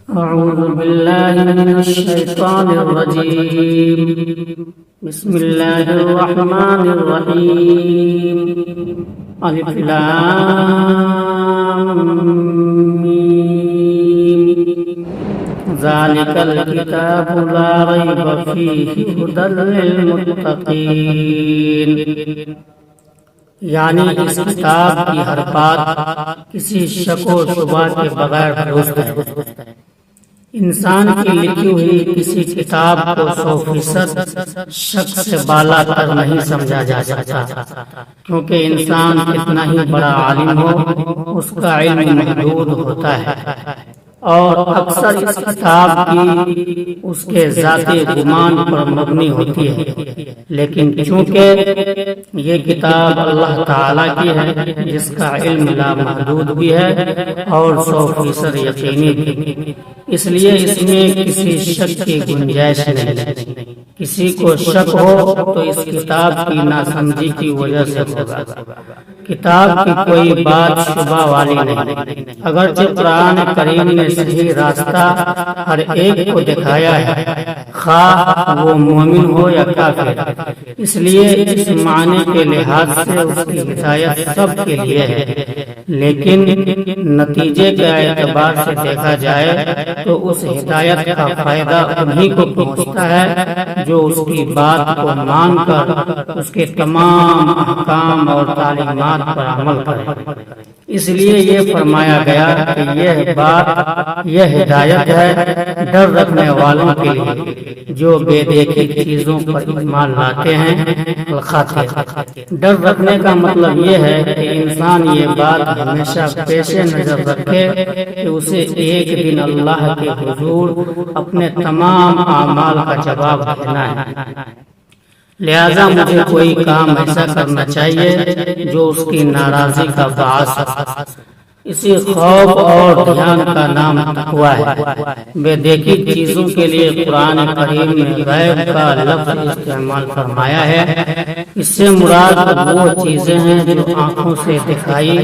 أعوذ بالله من الشيطان الرجيم. بسم الله الرحمن الرحيم. ألف لام ميم. ذلك الكتاب لا ريب فيه هدى للمتقين. یعنی اس کتاب کی ہر بات کسی شک و شبہ کے بغیر درست ہے. انسان کی لکھی ہوئی کسی کتاب کو 100% شک سے بالا تر نہیں سمجھا جا سکتا، کیونکہ انسان کتنا ہی بڑا عالم ہو اس کا علم محدود ہوتا ہے، اور اکثر اس کتاب کی اس کے ذاتی گمان پر مبنی ہوتی ہے. لیکن چونکہ یہ کتاب اللہ تعالیٰ کی ہے جس کا علم لامحدود بھی ہے اور 100% یقینی بھی، اس لیے اس میں کسی شک کی گنجائش نہیں. کسی کو شک ہو تو اس کتاب کی ناسمجھی کی وجہ سے ہوگا. کتاب کی کوئی بات شبہ والی نہیں، اگرچہ قرآن کریم نے صحیح راستہ ہر ایک کو دکھایا ہے، خواہ وہ مومن ہو یا کافر. اس لیے اس معنی کے لحاظ سے اس کی ہدایت سب کے لیے ہے. لیکن نتیجے کے اعتبار سے دیکھا جائے تو اس ہدایت کا فائدہ انہی کو پہنچتا ہے جو اس کی بات کو مان کر اس کے تمام احکام اور تعلیمات پر عمل کرے. اس لیے یہ فرمایا گیا کہ یہ ہدایت ہے ڈر رکھنے والوں کے لیے جو بے دیکھی چیزوں پر ایمان لاتے ہیں. ڈر رکھنے کا مطلب یہ ہے کہ انسان یہ بات ہمیشہ پیش نظر رکھے کہ اسے ایک دن اللہ کے حضور اپنے تمام اعمال کا جواب دینا ہے. لہذا مجھے کوئی کام ایسا کرنا چاہیے جو اس کی ناراضی کا باعث ہے. اسی خوف اور دھیان کا نام تقویٰ ہے. بے دیکھی چیزوں کے لیے قرآن کریم نے غیب کا لفظ استعمال فرمایا ہے. اس سے مراد وہ چیزیں ہیں جو آنکھوں سے دکھائی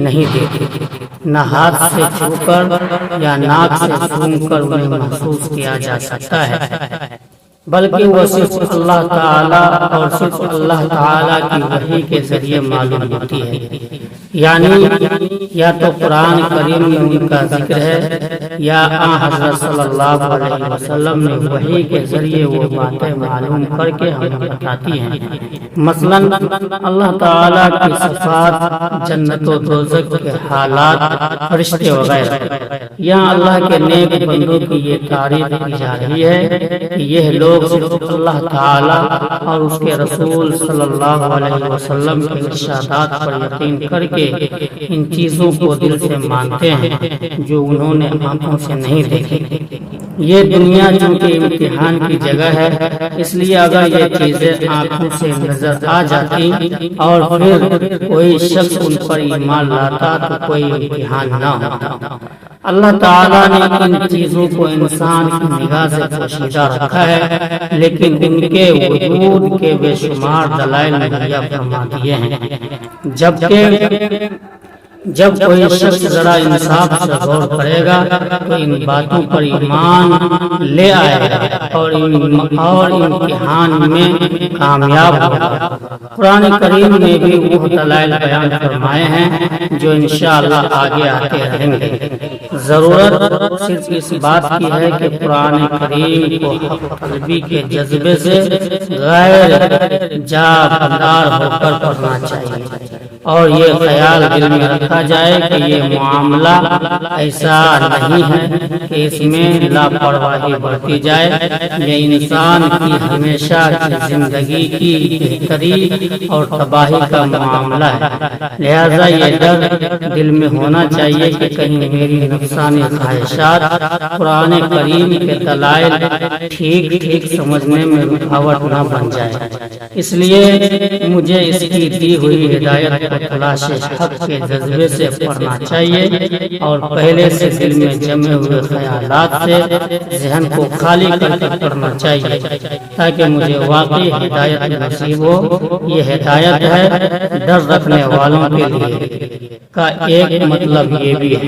نہیں دیتی، نہ ہاتھ سے چھو کر یا ناک سے سونگھ کر انہیں محسوس کیا جا سکتا ہے، بلکہ وہ صرف اللہ تعالیٰ اور صرف اللہ تعالیٰ کی وحی کے ذریعے معلوم ہوتی ہے. یعنی یا تو قرآن کریم میں ان کا ذکر ہے یا آن حضرت صلی اللہ علیہ وسلم نے وحی کے ذریعے وہ باتیں معلوم کر کے ہمیں بتاتی ہیں. مثلا اللہ تعالیٰ کی صفات، جنت و دوزخ کے حالات، فرشتے وغیرہ. یہاں اللہ کے نیک بندوں کی یہ تعریف کی جا رہی ہے کہ یہ لوگ صرف اللہ تعالیٰ اور اس کے رسول صلی اللہ علیہ وسلم کے ارشادات پر یقین کر کے ان چیزوں کو دل سے مانتے ہیں جو انہوں نے آنکھوں سے نہیں دیکھی. یہ دنیا چونکہ امتحان کی جگہ ہے، اس لیے اگر یہ چیزیں آنکھوں سے نظر آ جاتی اور پھر کوئی شخص ان پر ایمان لاتا تو کوئی امتحان نہ ہوتا. اللہ تعالیٰ نے ان چیزوں کو انسان کی نگاہ سے پوشیدہ رکھا ہے، لیکن ان کے وجود کے بے شمار دلائل مہیا فرما دیے ہیں. جب کوئی شخص ذرا انصاف سے غور کرے گا تو ان باتوں پر ایمان لے آئے گا اور امتحان میں کامیاب ہوگا. قرآن کریم میں بھی وہ دلائل بیان فرمائے ہیں جو انشاءاللہ آگے آتے رہیں گے. ضرورت صرف اس بات کی ہے کہ قرآن کریم کو حق طلبی کے جذبے سے غیر جابدار ہو کر پڑھنا چاہیے، اور یہ خیال دل میں رکھا جائے کہ یہ معاملہ ایسا نہیں ہے کہ اس میں لاپرواہی برتی جائے. یہ انسان کی ہمیشہ کی زندگی کی بہتری اور تباہی کا معاملہ ہے. لہذا یہ ڈر دل میں ہونا چاہیے کہ کہیں میری نفسانی خواہشات قرآن کریم کے دلائل ٹھیک سمجھنے میں رکاوٹ نہ بن جائے. اس لیے مجھے اس کی دی ہوئی ہدایت کو تلاش حق کے جذبے سے پڑھنا چاہیے اور پہلے سے دل میں جمے ہوئے خیالات سے ذہن کو خالی کر کے پڑھنا چاہیے تاکہ مجھے واقعی ہدایت نصیب ہو. یہ ہدایت ہے ڈر رکھنے والوں کے لیے کا ایک مطلب یہ بھی ہے